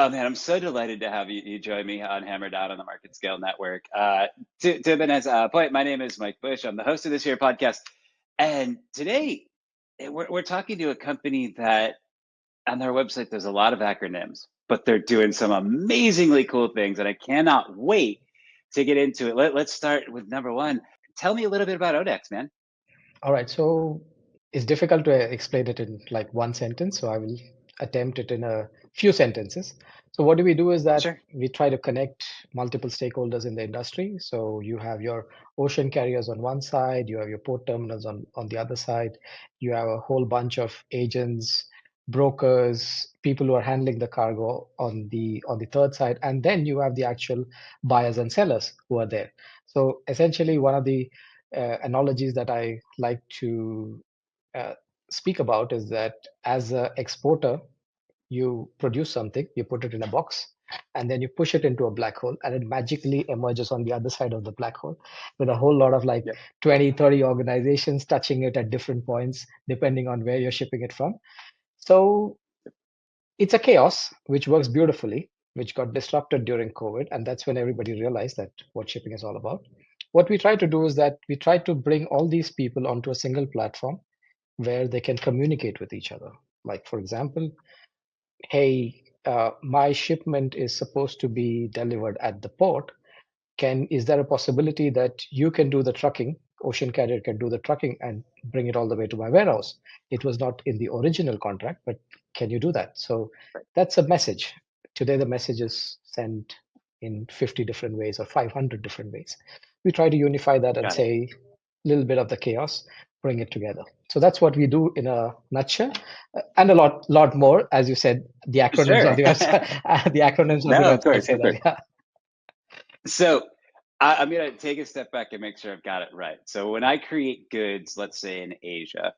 Oh man, I'm so delighted to have you join me on Hammer Down on the Market Scale Network. To Ben's point, my name is Mike Bush. I'm the host of this here podcast, and today we're talking to a company that on their website there's a lot of acronyms, but they're doing some amazingly cool things, and I cannot wait to get into it. Let's start with number one. Tell me a little bit about ODeX, man. All right, so it's difficult to explain it in like one sentence, so I will attempt it in a few sentences. So what do we do is that Sure. we try to connect multiple stakeholders in the industry. So you have your ocean carriers on one side, you have your port terminals on the other side, you have a whole bunch of agents, brokers, people who are handling the cargo on the third side, and then you have the actual buyers and sellers who are there. So essentially, one of the analogies that I like to uh, speak about is that as an exporter, you produce something, you put it in a box, and then you push it into a black hole, and it magically emerges on the other side of the black hole with a whole lot of like Yep. 20, 30 organizations touching it at different points, depending on where you're shipping it from. So it's a chaos which works beautifully, which got disrupted during COVID. And that's when everybody realized that what shipping is all about. What we try to do is that we try to bring all these people onto a single platform where they can communicate with each other. Like, for example, hey, my shipment is supposed to be delivered at the port. Is there a possibility that you can do the trucking, ocean carrier can do the trucking and bring it all the way to my warehouse? It was not in the original contract, but can you do that? So that's a message. Today, the message is sent in 50 different ways or 500 different ways. We try to unify that and Got it. say a little bit of the chaos, bring it together. So that's what we do in a nutshell, and a lot more. As you said, the acronyms on Sure. the website, the acronyms on the No, of website course, say of that. course. Yeah, So I'm going to take a step back and make sure I've got it right. So when I create goods, let's say in Asia,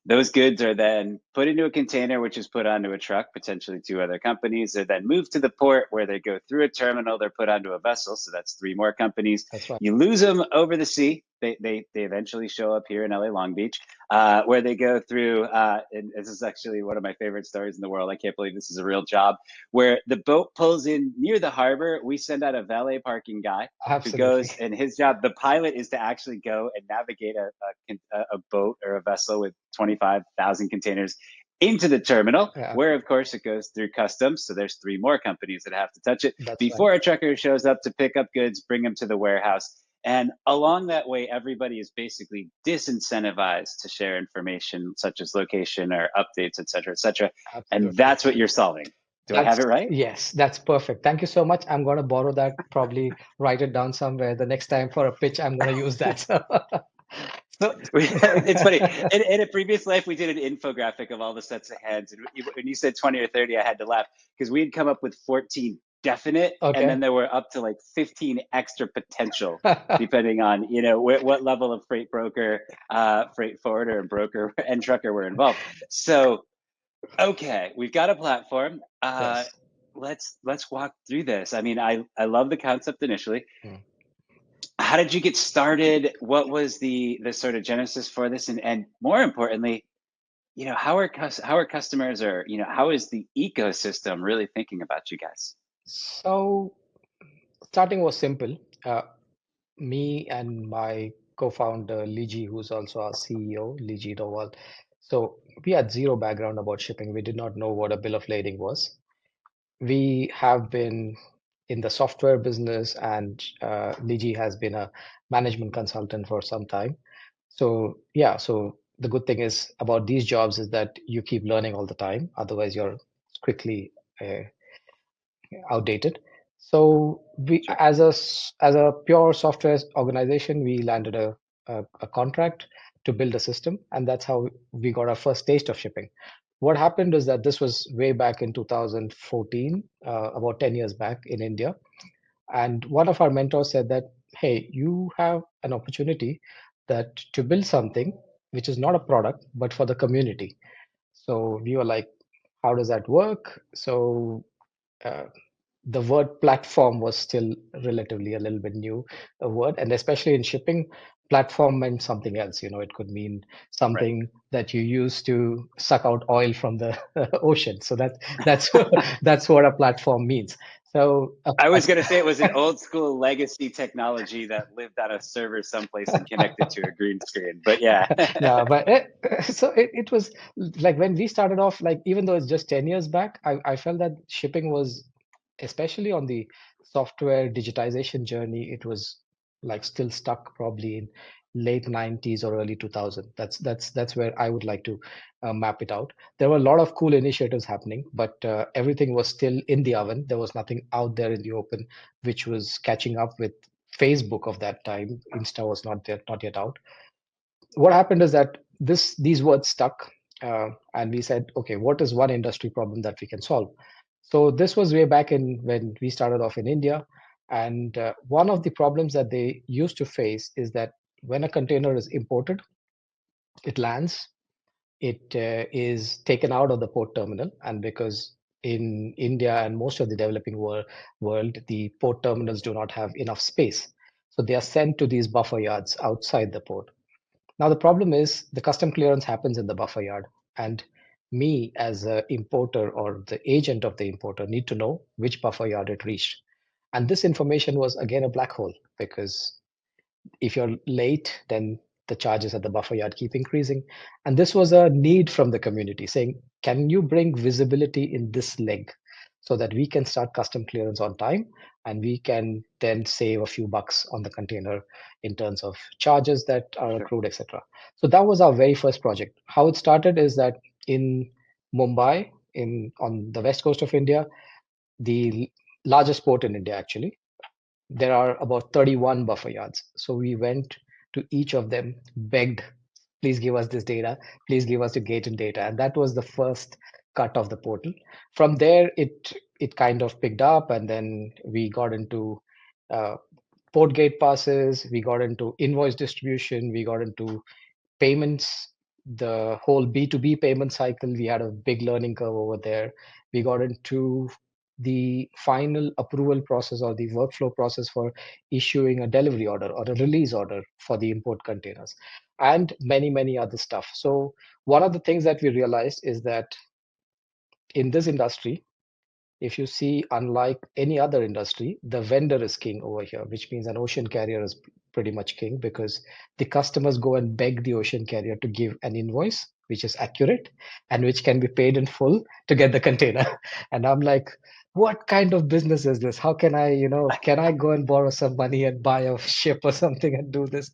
those goods are then put into a container, which is put onto a truck, potentially two other companies. They're then moved to the port where they go through a terminal. They're put onto a vessel. So that's three more companies. that's right. You lose them over the sea. They eventually show up here in LA Long Beach, where they go through. And this is actually one of my favorite stories in the world. I can't believe this is a real job. Where the boat pulls in near the harbor, we send out a valet parking guy who Absolutely. goes, and his job, the pilot, is to actually go and navigate a boat or a vessel with 25,000 containers into the terminal, Yeah, where of course it goes through customs. So there's three more companies that have to touch it that's right. before a trucker shows up to pick up goods, bring them to the warehouse. And along that way, everybody is basically disincentivized to share information such as location or updates, et cetera, et cetera. And Absolutely. that's what you're solving. Do I have That's it right? yes, that's perfect. Thank you so much. I'm going to borrow that, probably write it down somewhere. The next time for a pitch, I'm going to use that. So, It's funny. In a previous life, we did an infographic of all the sets of hands. And when you said 20 or 30, I had to laugh because we had come up with 14 definite, and then okay. there were up to like 15 extra potential, depending on what level of freight broker, freight forwarder, and broker and trucker were involved. So okay, we've got a platform. Yes. Let's walk through this. I mean, I love the concept initially. Mm. How did you get started? What was the sort of genesis for this? And more importantly, how are customers, or how is the ecosystem really thinking about you guys? So, starting was simple. Me and my co-founder, Liji, who's also our CEO, Liji Dowal. So, we had zero background about shipping. We did not know what a bill of lading was. We have been in the software business, and Liji has been a management consultant for some time. So yeah, so the good thing is about these jobs is that you keep learning all the time. Otherwise, you're quickly uh, outdated. So we, Sure. as a pure software organization, we landed a contract to build a system, and that's how we got our first taste of shipping. What happened is that this was way back in 2014, about 10 years back in India. And one of our mentors said that, hey, you have an opportunity that to build something which is not a product, but for the community. So we were like, how does that work? So uh, the word platform was still relatively a little bit new, a word, and especially in shipping, platform meant something else. It could mean Right. something that you use to suck out oil from the ocean. So that's that's what a platform means. So I was going to say it was an old school legacy technology that lived on a server someplace and connected to a green screen. But yeah. yeah, but it was like when we started off, like even though it's just 10 years back, I felt that shipping was, especially on the software digitization journey, it was like still stuck probably in late 90s or early 2000. That's where I would like to map it out. There were a lot of cool initiatives happening, but everything was still in the oven. There was nothing out there in the open which was catching up with Facebook of that time. Insta was not there, not yet out. What happened is that these words stuck, and we said, okay, what is one industry problem that we can solve? So this was way back in when we started off in India, and one of the problems that they used to face is that when a container is imported, it lands, it is taken out of the port terminal, and because in India and most of the developing world, the port terminals do not have enough space, so they are sent to these buffer yards outside the port. Now, the problem is the custom clearance happens in the buffer yard, and me as an importer or the agent of the importer need to know which buffer yard it reached. And this information was again a black hole, because if you're late, then the charges at the buffer yard keep increasing. And this was a need from the community saying, can you bring visibility in this leg so that we can start custom clearance on time and we can then save a few bucks on the container in terms of charges that are Sure. accrued, etc. So that was our very first project. How it started is that in Mumbai, in on the west coast of India, the largest port in India actually, there are about 31 buffer yards. So we went to each of them, begged, please give us this data, please give us the gated data. And that was the first cut of the portal. From there, it kind of picked up, and then we got into uh, port gate passes, we got into invoice distribution, we got into payments, the whole B2B payment cycle. We had a big learning curve over there. We got into the final approval process or the workflow process for issuing a delivery order or a release order for the import containers, and many, many other stuff. So one of the things that we realized is that in this industry, if you see, unlike any other industry, the vendor is king over here, which means an ocean carrier is pretty much king, because the customers go and beg the ocean carrier to give an invoice which is accurate and which can be paid in full to get the container. And I'm like, what kind of business is this? How can I, can I go and borrow some money and buy a ship or something and do this?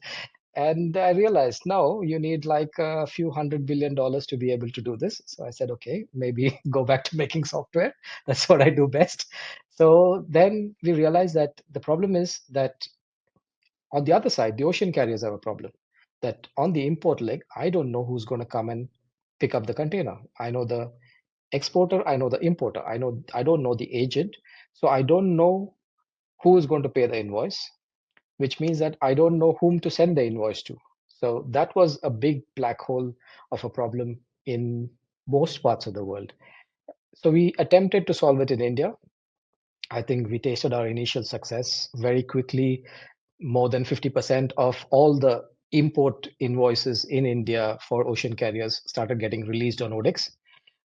And I realized, no, you need like a few $100 billion to be able to do this. So I said, okay, maybe go back to making software. That's what I do best. So then we realized that the problem is that on the other side, the ocean carriers have a problem. That on the import leg, I don't know who's going to come and pick up the container. I know the exporter, I know the importer, I don't know the agent. So I don't know who is going to pay the invoice, which means that I don't know whom to send the invoice to. So that was a big black hole of a problem in most parts of the world. So we attempted to solve it in India. I think we tasted our initial success very quickly. More than 50% of all the import invoices in India for ocean carriers started getting released on ODeX.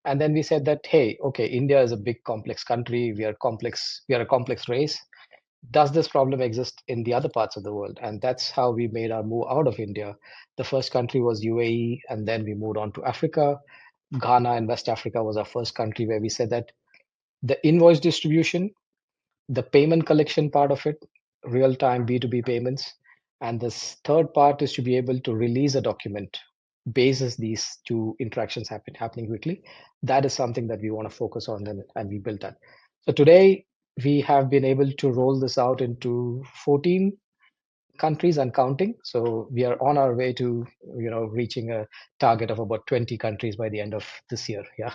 And then we said that, hey, okay, India is a big complex country. We are a complex race. Does this problem exist in the other parts of the world? And that's how we made our move out of India. The first country was UAE, and then we moved on to Africa. Ghana and West Africa was our first country where we said that the invoice distribution, the payment collection part of it, real time B2B payments, and this third part is to be able to release a document basis these two interactions happening quickly. That is something that we want to focus on, and we built that. So today we have been able to roll this out into 14 countries and counting. So we are on our way to reaching a target of about 20 countries by the end of this year. Yeah.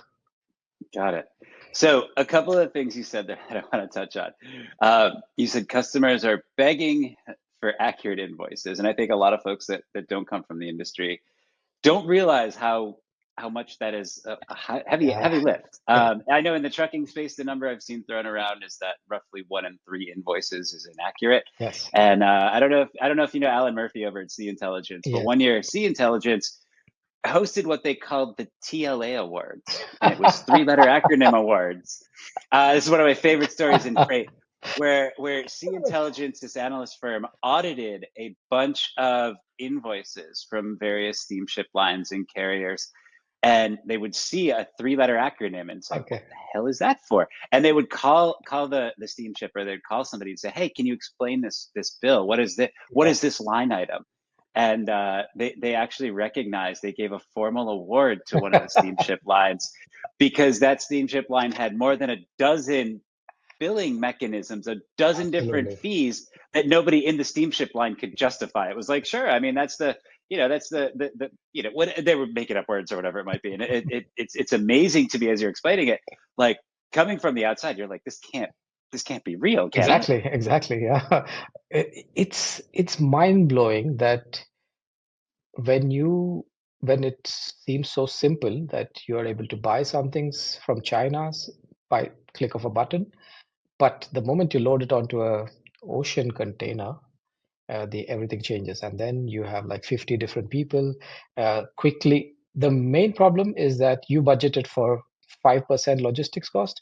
Got it. So a couple of things you said there that I want to touch on. You said customers are begging for accurate invoices. And I think a lot of folks that don't come from the industry don't realize how how much that is heavy Yeah. lift. Yeah. I know in the trucking space, the number I've seen thrown around is that roughly 1 in 3 invoices is inaccurate. Yes. And I don't know if you know Alan Murphy over at Sea Intelligence, but Yes. one year Sea Intelligence hosted what they called the TLA Awards, and it was 3-letter acronym awards. This is one of my favorite stories in freight, where Sea Intelligence, this analyst firm, audited a bunch of invoices from various steamship lines and carriers, and they would see a 3-letter acronym and say, "What Okay. the hell is that for?" And they would call the steamship, or they'd call somebody and say, "Hey, can you explain this bill? What is this? What Yeah. is this line item?" And they actually recognized, they gave a formal award to one of the steamship lines because that steamship line had more than a dozen billing mechanisms, a dozen different Absolutely. fees that nobody in the steamship line could justify. It was like, sure, I mean, that's that's the what they were making up words or whatever it might be. And it's amazing to me as you're explaining it, like coming from the outside, you're like, this can't be real, can it? Exactly. Exactly. Yeah. It's mind blowing that when you when it seems so simple that you are able to buy some things from China by click of a button, but the moment you load it onto a ocean container, the everything changes, and then you have like 50 different people. Quickly, the main problem is that you budgeted for 5% logistics cost.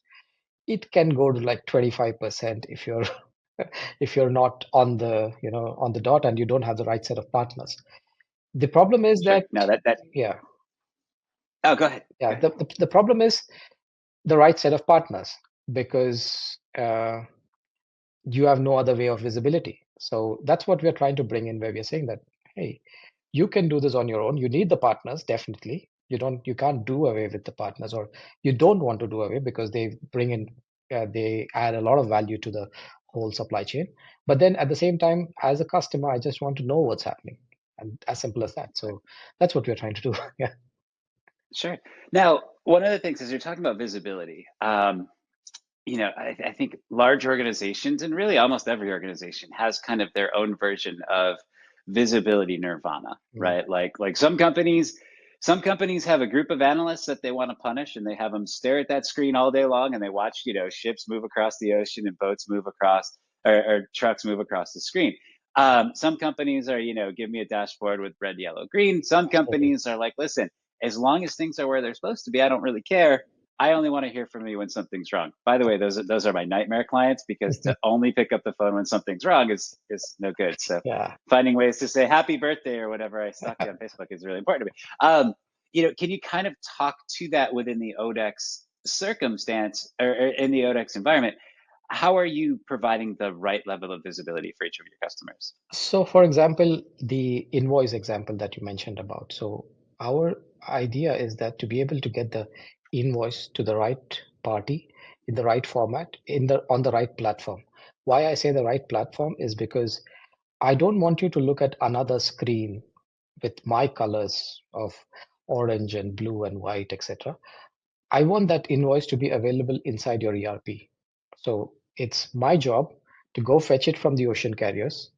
It can go to like 25% if you're if you're not on the on the dot and you don't have the right set of partners. The problem is Sure. that No, that. yeah, Oh, go ahead. yeah. Go ahead. The problem is the right set of partners because you have no other way of visibility. So that's what we're trying to bring in, where we're saying that, hey, you can do this on your own. You need the partners, definitely. You can't do away with the partners, or you don't want to do away because they bring in, they add a lot of value to the whole supply chain. But then at the same time, as a customer, I just want to know what's happening, and as simple as that. So that's what we're trying to do. Yeah. Sure. Now, one of the things is you're talking about visibility. I think large organizations, and really almost every organization, has kind of their own version of visibility nirvana, Mm. right? Like some companies have a group of analysts that they want to punish, and they have them stare at that screen all day long, and they watch, ships move across the ocean and boats move across, or trucks move across the screen. Some companies are, give me a dashboard with red, yellow, green. Some Absolutely. companies are like, listen, as long as things are where they're supposed to be, I don't really care. I only want to hear from you when something's wrong. By the way, those are my nightmare clients, because to only pick up the phone when something's wrong is no good. So Yeah. finding ways to say happy birthday or whatever, I stalk you on Facebook, is really important to me. Can you kind of talk to that within the ODeX circumstance, or in the ODeX environment? How are you providing the right level of visibility for each of your customers? So, for example, the invoice example that you mentioned about. So, our idea is that to be able to get the invoice to the right party in the right format, on the right platform. Why I say the right platform is because I don't want you to look at another screen with my colors of orange and blue and white, etc. I want that invoice to be available inside your ERP. So it's my job to go fetch it from the ocean carriers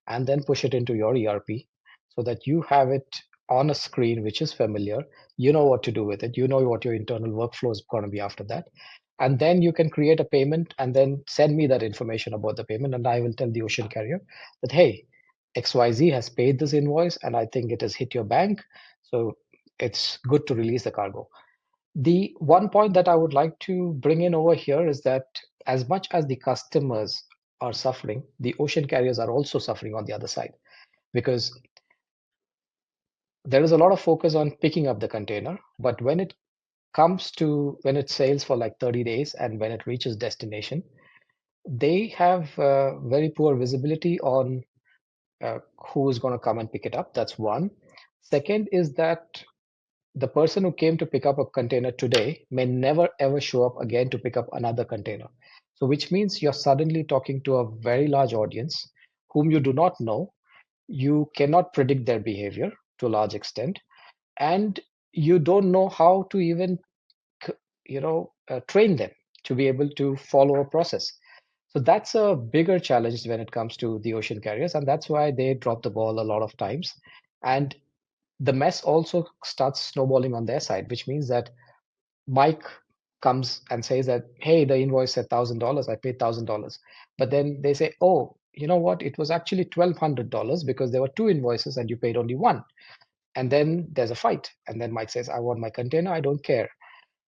and then push it into your ERP so that you have it on a screen which is familiar. You know what to do with it. You know what your internal workflow is going to be after that. And then you can create a payment and then send me that information about the payment. And I will tell the ocean carrier that, hey, XYZ has paid this invoice and I think it has hit your bank. So it's good to release the cargo. The one point that I would like to bring in over here is that as much as the customers are suffering, the ocean carriers are also suffering on the other side, because there is a lot of focus on picking up the container. But when it comes to when it sails for like 30 days and when it reaches destination, they have very poor visibility on who is going to come and pick it up. That's one. Second is that the person who came to pick up a container today may never ever show up again to pick up another container. So, which means you're suddenly talking to a very large audience whom you do not know. You cannot predict their behavior to a large extent, and you don't know how to even, train them to be able to follow a process. So that's a bigger challenge when it comes to the ocean carriers, and that's why they drop the ball a lot of times. And the mess also starts snowballing on their side, which means that Mike comes and says that, hey, the invoice said $1,000, I paid $1,000. But then they say, oh, you know what? It was actually $1,200 because there were two invoices and you paid only one. And then there's a fight. And then Mike says, I want my container, I don't care.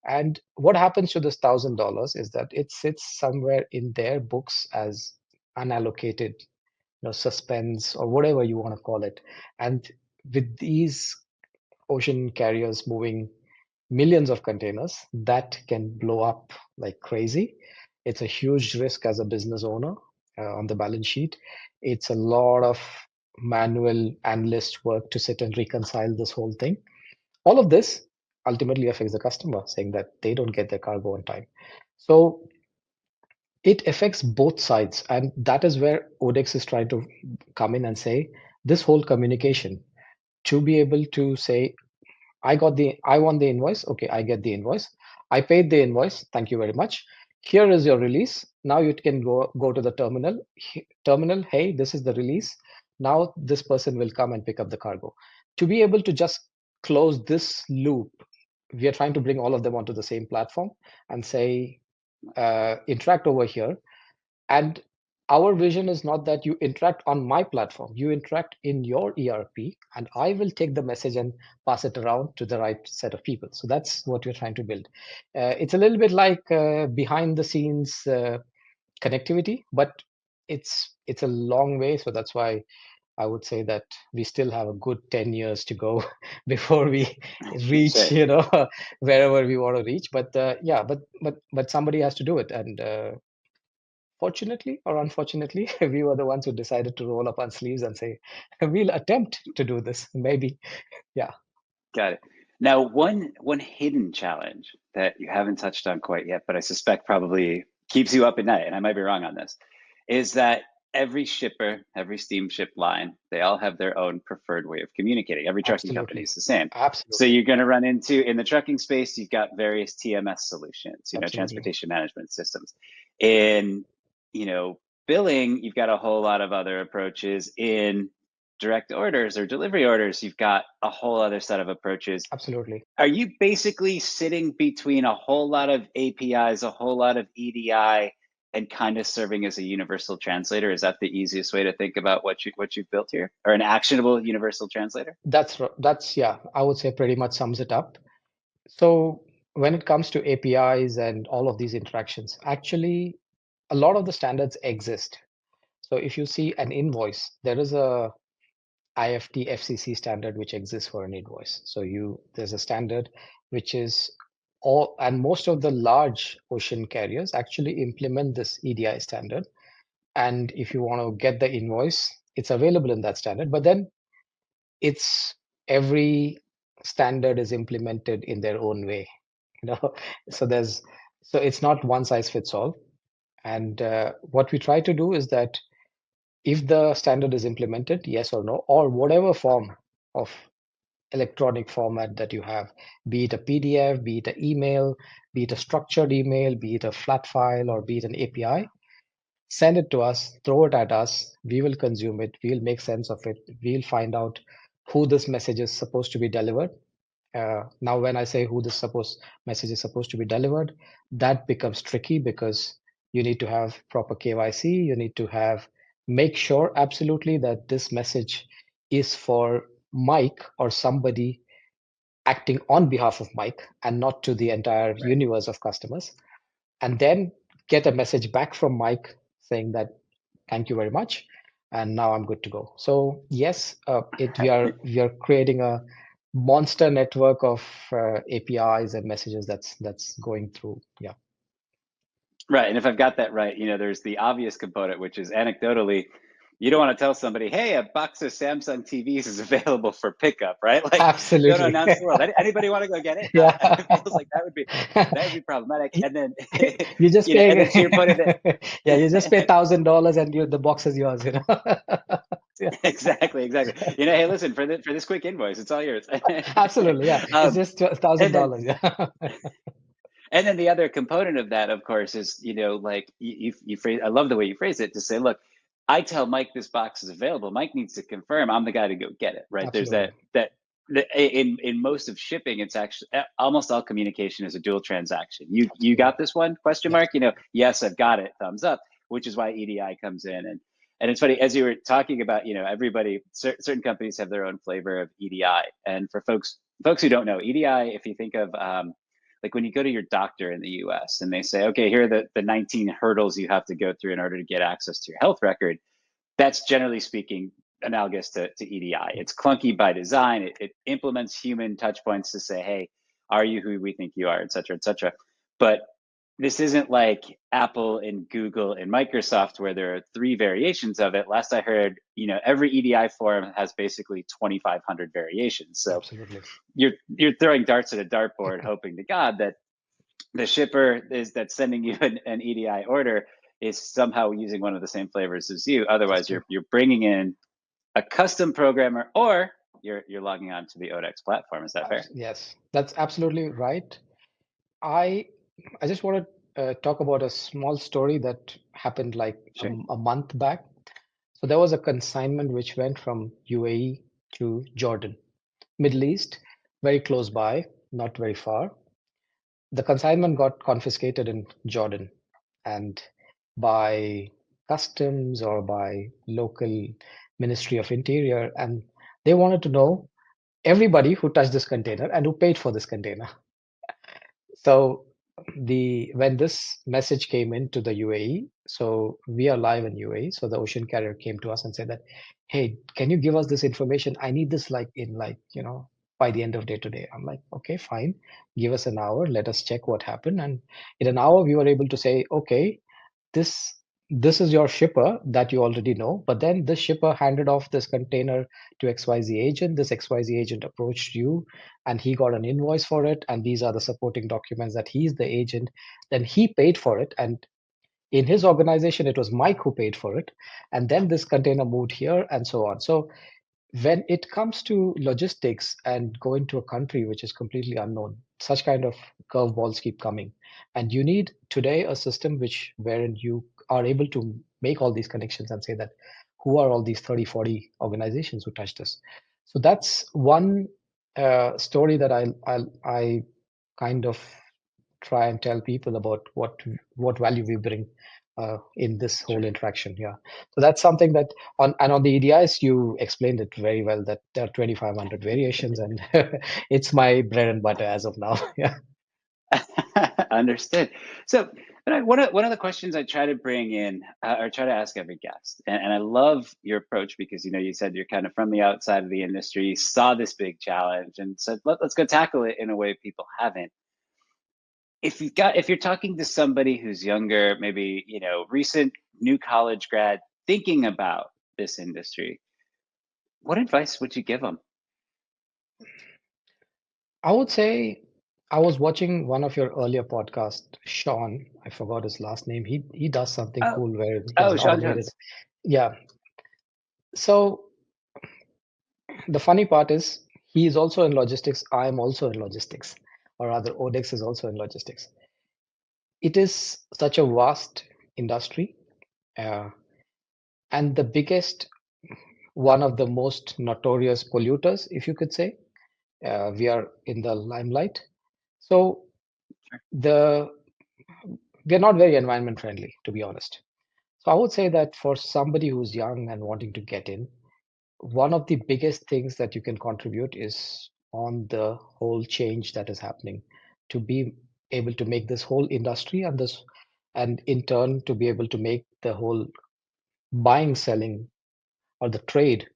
And what happens to this $1,000 is that it sits somewhere in their books as unallocated, suspense or whatever you want to call it. And with these ocean carriers moving millions of containers, that can blow up like crazy. It's a huge risk as a business owner on the balance sheet. It's a lot of manual analyst work to sit and reconcile this whole thing. All of this ultimately affects the customer, saying that they don't get their cargo on time. So it affects both sides. And that is where ODeX is trying to come in and say this whole communication to be able to say, I want the invoice. Okay, I get the invoice. I paid the invoice. Thank you very much. Here is your release. Now you can go to the terminal. Terminal, hey, this is the release. Now this person will come and pick up the cargo. To be able to just close this loop, we are trying to bring all of them onto the same platform and say, interact over here. And our vision is not that you interact on my platform, you interact in your ERP, and I will take the message and pass it around to the right set of people. So that's what we're trying to build. It's a little bit like behind the scenes connectivity, but it's a long way. So that's why I would say that we still have a good 10 years to go before we reach, Sure. wherever we want to reach. But yeah, but somebody has to do it, and fortunately or unfortunately, we were the ones who decided to roll up our sleeves and say, we'll attempt to do this. Maybe. Yeah, Got it. Now, one hidden challenge that you haven't touched on quite yet, but I suspect probably keeps you up at night, and I might be wrong on this, is that every shipper, every steamship line, they all have their own preferred way of communicating. Every trucking company absolutely. is the same. So Absolutely. you're going to run into, in the trucking space, you've got various TMS solutions, Absolutely. transportation management systems. In, billing, you've got a whole lot of other approaches. In direct orders or delivery orders, you've got a whole other set of approaches. Absolutely. Are you basically sitting between a whole lot of APIs, a whole lot of EDI, and kind of serving as a universal translator? Is that the easiest way to think about what you've built here, or an actionable universal translator? That's yeah, I would say pretty much sums it up. So when it comes to APIs and all of these interactions, actually, a lot of the standards exist. So if you see an invoice, there is a IFT FCC standard which exists for an invoice. So there's a standard which is all, and most of the large ocean carriers actually implement this EDI standard. And if you want to get the invoice, it's available in that standard. But then it's every standard is implemented in their own way. You know, so there's so it's not one size fits all. And what we try to do is that if the standard is implemented, yes or no, or whatever form of electronic format that you have, be it a PDF, be it an email, be it a structured email, be it a flat file, or be it an API, send it to us, throw it at us. We will consume it. We'll make sense of it. We'll find out who this message is supposed to be delivered. Now, when I say who this message is supposed to be delivered, that becomes tricky because you need to have proper KYC. You need to make sure absolutely that this message is for Mike or somebody acting on behalf of Mike and not to the entire Right. universe of customers. And then get a message back from Mike saying that thank you very much, and now I'm good to go. So yes, we are creating a monster network of APIs and messages that's going through. Yeah, Right. And if I've got that right, there's the obvious component, which is anecdotally, you don't want to tell somebody, hey, a box of Samsung TVs is available for pickup, right? Like, don't absolutely. announce the world. Anybody want to go get it? Yeah. It feels like that would be problematic. And then, You just and pay, then to your point of yeah, you just pay that, $1,000 and the box is yours, Yeah. exactly. Hey, listen, for this quick invoice, it's all yours. Absolutely, yeah. It's um, just and then $1,000, yeah. And then the other component of that, of course, is like you phrase. I love the way you phrase it to say, look, I tell Mike this box is available. Mike needs to confirm I'm the guy to go get it. Right? There's that Absolutely. in most of shipping, it's actually almost all communication is a dual transaction. You Yeah. got this one? Question Yes. mark. Yes, I've got it. Thumbs up. Which is why EDI comes in, and it's funny as you were talking about. Everybody, certain companies have their own flavor of EDI, and for folks who don't know EDI, if you think of like when you go to your doctor in the U.S. and they say, okay, here are the 19 hurdles you have to go through in order to get access to your health record. That's generally speaking analogous to EDI. It's clunky by design. It implements human touch points to say, hey, are you who we think you are, et cetera, et cetera. But this isn't like Apple and Google and Microsoft where there are 3 variations of it. Last I heard, every EDI form has basically 2,500 variations. So Absolutely. you're throwing darts at a dartboard, hoping to God that the shipper that's sending you an EDI order is somehow using one of the same flavors as you. That's Otherwise, true. you're bringing in a custom programmer, or you're logging on to the ODeX platform. Is that fair? Yes, that's absolutely right. I I just want to talk about a small story that happened like Sure. a month back. So there was a consignment which went from UAE to Jordan, Middle East, very close by, not very far. The consignment got confiscated in Jordan, and by customs or by local Ministry of Interior, and they wanted to know everybody who touched this container and who paid for this container. So the when this message came into the UAE, so we are live in UAE. So the ocean carrier came to us and said that, "Hey, can you give us this information? I need this like in by the end of day today." I'm like, "Okay, fine. Give us an hour. Let us check what happened." And in an hour, we were able to say, "Okay, this this is your shipper that you already know, but then this shipper handed off this container to XYZ agent. This XYZ agent approached you and he got an invoice for it, and these are the supporting documents that he's the agent. Then he paid for it, and in his organization it was Mike who paid for it, and then this container moved here and so on." So when it comes to logistics and going to a country which is completely unknown, such kind of curveballs keep coming. And you need today a system which wherein you are able to make all these connections and say that who are all these 30, 40 organizations who touched us. So that's one story that I kind of try and tell people about what value we bring in this Sure. whole interaction. Yeah. So that's something that on the EDIs you explained it very well that there are 2,500 variations and it's my bread and butter as of now. Yeah. Understood. So, one of the questions I try to bring in or try to ask every guest, and I love your approach because you said you're kind of from the outside of the industry, saw this big challenge, and said let's go tackle it in a way people haven't. If you're talking to somebody who's younger, maybe recent new college grad thinking about this industry, what advice would you give them? I would say I was watching one of your earlier podcasts, Sean, I forgot his last name. He does something Oh, cool where he has oh, an Sean automated. Jones. Yeah. So the funny part is he is also in logistics. I am also in logistics, or rather, ODeX is also in logistics. It is such a vast industry, uh, and the biggest, one of the most notorious polluters, if you could say. We are in the limelight. So the we are not very environment friendly, to be honest. So I would say that for somebody who's young and wanting to get in, one of the biggest things that you can contribute is on the whole change that is happening to be able to make this whole industry and in turn to be able to make the whole buying, selling, or the trade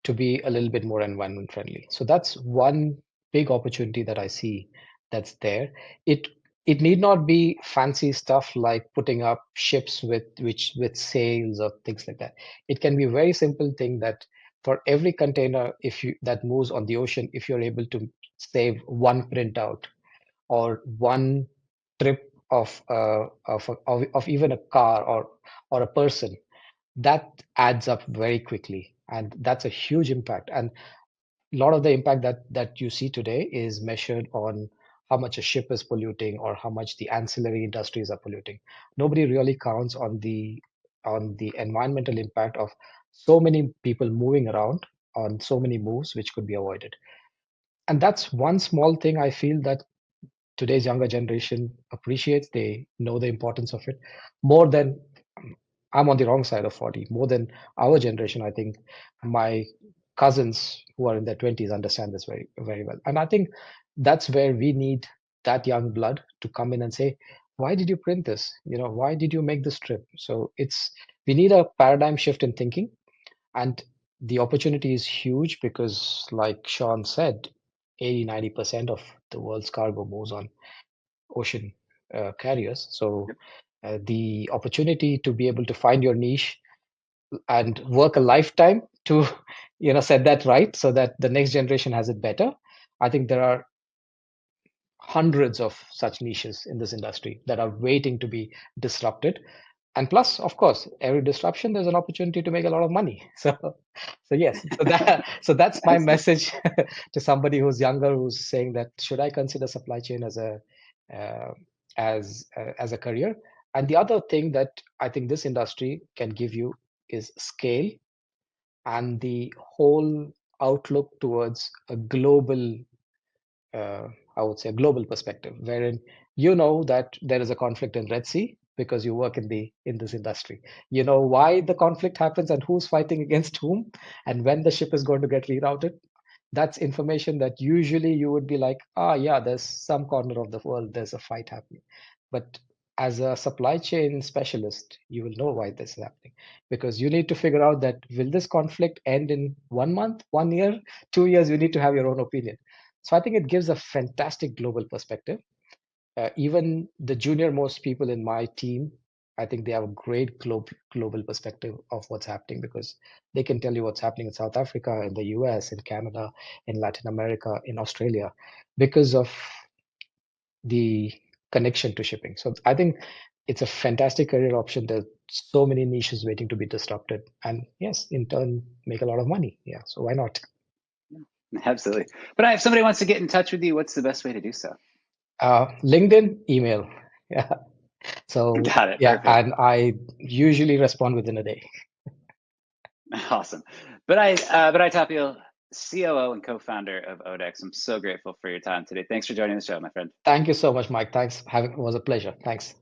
to be a little bit more environment friendly. So that's one big opportunity that I see that's there. It it need not be fancy stuff like putting up ships with sails or things like that. It can be a very simple thing that for every container if you that moves on the ocean, if you're able to save one printout or one trip of even a car or a person, that adds up very quickly, and that's a huge impact. And a lot of the impact that you see today is measured on how much a ship is polluting or how much the ancillary industries are polluting. Nobody really counts on the environmental impact of so many people moving around on so many moves which could be avoided. And that's one small thing I feel that today's younger generation appreciates. They know the importance of it more than I'm on the wrong side of 40, more than our generation. I think my cousins who are in their 20s understand this very, very well. And I think that's where we need that young blood to come in and say, why did you print this? Why did you make this trip? So we need a paradigm shift in thinking. And the opportunity is huge because, like Sean said, 80-90% of the world's cargo moves on ocean carriers. So Yep. the opportunity to be able to find your niche and work a lifetime to set that right so that the next generation has it better. I think there are hundreds of such niches in this industry that are waiting to be disrupted. And plus, of course, every disruption, there's an opportunity to make a lot of money. So yes, so that's my Excellent. message to somebody who's younger, who's saying that should I consider supply chain uh, as a career? And the other thing that I think this industry can give you is scale and the whole outlook towards a global, uh, I would say, a global perspective, wherein you know that there is a conflict in Red Sea because you work in this industry. You know why the conflict happens and who's fighting against whom, and when the ship is going to get rerouted. That's information that usually you would be like, yeah, there's some corner of the world, there's a fight happening. But as a supply chain specialist, you will know why this is happening because you need to figure out that will this conflict end in 1 month, 1 year, 2 years? You need to have your own opinion. So I think it gives a fantastic global perspective. Even the junior most people in my team, I think they have a great global perspective of what's happening because they can tell you what's happening in South Africa, in the US, in Canada, in Latin America, in Australia, because of the connection to shipping. So I think it's a fantastic career option. There's so many niches waiting to be disrupted, and yes, in turn, make a lot of money. Yeah, so why not? Absolutely. But if somebody wants to get in touch with you, what's the best way to do so? LinkedIn, email. Yeah. So Got it. yeah, Perfect. and I usually respond within a day. Awesome. Binai Thoppil, COO and co-founder of ODeX. I'm so grateful for your time today. Thanks for joining the show, my friend. Thank you so much, Mike. Thanks. It was a pleasure. Thanks.